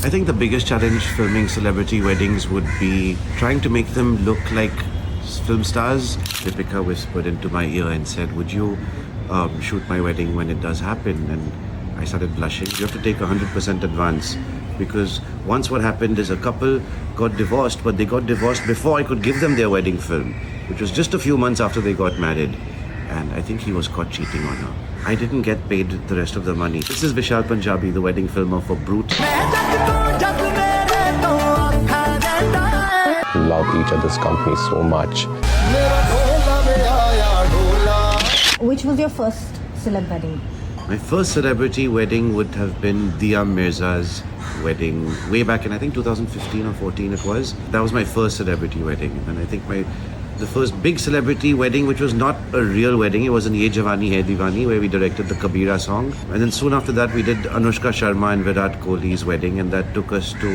I think the biggest challenge filming celebrity weddings would be trying to make them look like film stars. Deepika whispered into my ear and said, "Would you shoot my wedding when it does happen?" And I started blushing. You have to take 100% advance, because once what happened is a couple got divorced, but they got divorced before I could give them their wedding film, which was just a few months after they got married. And I think he was caught cheating on her. I didn't get paid the rest of the money. This is Vishal Punjabi, the wedding filmer for Brut. Love each other's company so much. Which was your first celeb wedding? My first celebrity wedding would have been Dia Mirza's wedding way back in, I think, 2015 or 14 it was. That was my first celebrity wedding. And I think the first big celebrity wedding, which was not a real wedding, it was an Ye Jawani Hai Diwani, where we directed the Kabira song. And then soon after that, we did Anushka Sharma and Virat Kohli's wedding, and that took us to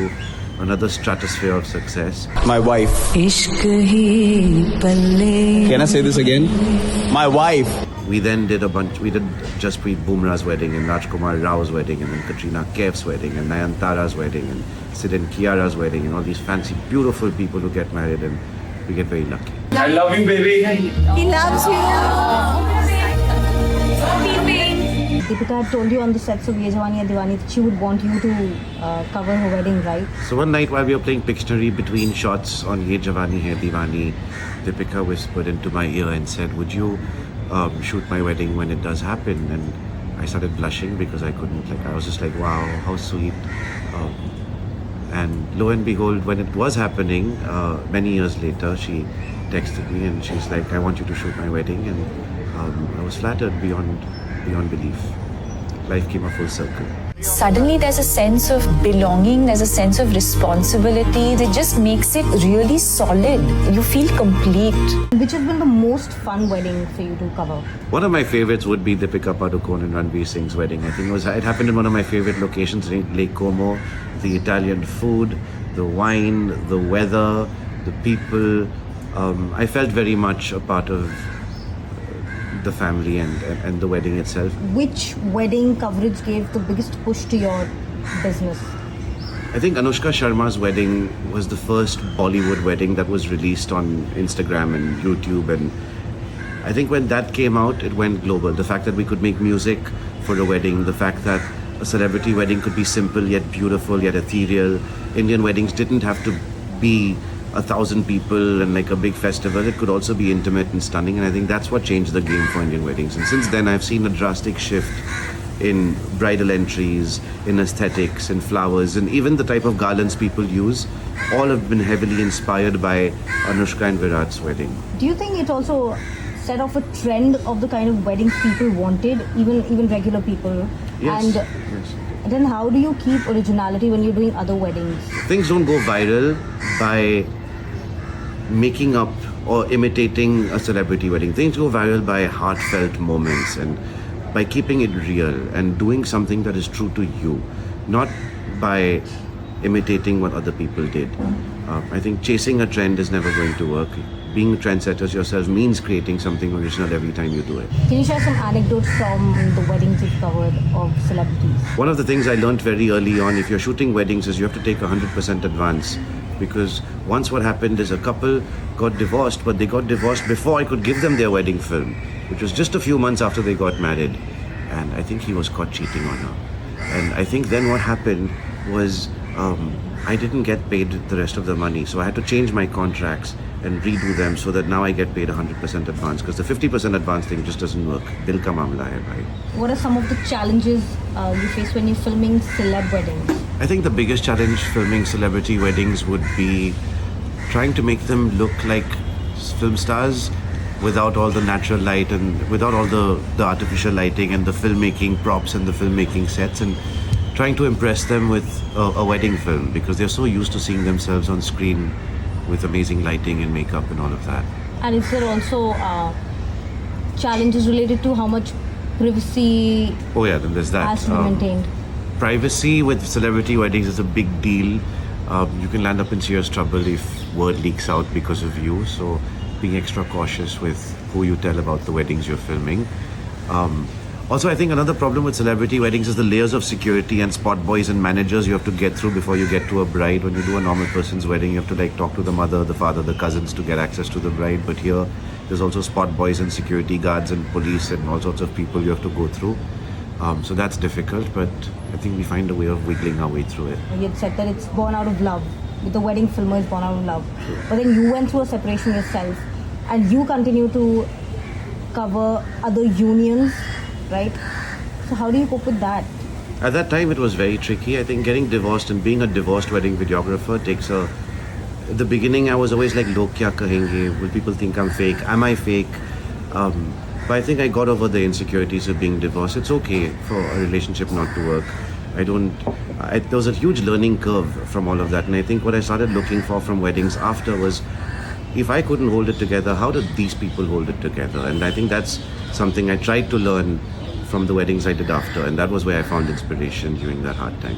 another stratosphere of success. My wife. Can I say this again? My wife. We then did we did Jasprit Bumrah's wedding, and Rajkumar Rao's wedding, and then Katrina Kaif's wedding, and Nayantara's wedding, and Sid and Kiara's wedding, and all these fancy, beautiful people who get married, and we get very lucky. I love you, baby. He loves you. Deepika had told you on the sets of Ye Jawani Hai Diwani that she would want you to cover her wedding, right? So one night while we were playing Pictionary between shots on Ye Jawani Hai Diwani, Deepika whispered into my ear and said, "Would you shoot my wedding when it does happen?" And I started blushing because I couldn't, I was just like, wow, how sweet. And lo and behold, when it was happening, many years later, she texted me and she's like, "I want you to shoot my wedding." And I was flattered beyond belief. Life came a full circle. Suddenly there's a sense of belonging, there's a sense of responsibility that just makes it really solid. You feel complete. Which has been the most fun wedding for you to cover? One of my favorites would be Deepika Padukone and Ranveer Singh's wedding. I think it happened in one of my favorite locations, Lake Como. The Italian food, the wine, the weather, the people. I felt very much a part of the family and the wedding itself. Which wedding coverage gave the biggest push to your business? I think Anushka Sharma's wedding was the first Bollywood wedding that was released on Instagram and YouTube, and I think when that came out, it went global. The fact that we could make music for a wedding, the fact that a celebrity wedding could be simple yet beautiful yet ethereal. Indian weddings didn't have to be 1,000 people and like a big festival. It could also be intimate and stunning, and I think that's what changed the game for Indian weddings. And since then, I've seen a drastic shift in bridal entries, in aesthetics, in flowers, and even the type of garlands people use. All have been heavily inspired by Anushka and Virat's wedding. Do you think it also set off a trend of the kind of weddings people wanted, even regular people? Yes. And Yes. then how do you keep originality when you're doing other weddings? Things don't go viral by making up or imitating a celebrity wedding. Things go viral by heartfelt moments and by keeping it real and doing something that is true to you, not by imitating what other people did. I think chasing a trend is never going to work. Being trendsetters yourself means creating something original every time you do it. Can you share some anecdotes from the weddings you've covered of celebrities? One of the things I learned very early on, if you're shooting weddings, is you have to take 100% advance. Because once what happened is a couple got divorced, but they got divorced before I could give them their wedding film, which was just a few months after they got married. And I think he was caught cheating on her. And I think then what happened was I didn't get paid the rest of the money. So I had to change my contracts and redo them so that now I get paid 100% advance, because the 50% advance thing just doesn't work. Dil ka mamla hai, bhai. What are some of the challenges you face when you're filming celeb weddings? I think the biggest challenge filming celebrity weddings would be trying to make them look like film stars without all the natural light and without all the artificial lighting and the filmmaking props and the filmmaking sets, and trying to impress them with a wedding film, because they're so used to seeing themselves on screen with amazing lighting and makeup and all of that. And is there also challenges related to how much privacy Oh yeah, then there's that. has to be maintained? Privacy with celebrity weddings is a big deal. You can land up in serious trouble if word leaks out because of you. So being extra cautious with who you tell about the weddings you're filming. Also, I think another problem with celebrity weddings is the layers of security and spot boys and managers you have to get through before you get to a bride. When you do a normal person's wedding, you have to like talk to the mother, the father, the cousins to get access to the bride. But here, there's also spot boys and security guards and police and all sorts of people you have to go through. So that's difficult, but I think we find a way of wiggling our way through it. You had said that it's born out of love. With the wedding filmer, it's born out of love. But then you went through a separation yourself, and you continue to cover other unions, right? So how do you cope with that? At that time, it was very tricky. I think getting divorced and being a divorced wedding videographer takes a... At the beginning, I was always like, log kya kahenge? Will people think I'm fake? Am I fake? But I think I got over the insecurities of being divorced. It's okay for a relationship not to work. There was a huge learning curve from all of that. And I think what I started looking for from weddings after was, if I couldn't hold it together, how did these people hold it together? And I think that's something I tried to learn from the weddings I did after. And that was where I found inspiration during that hard time.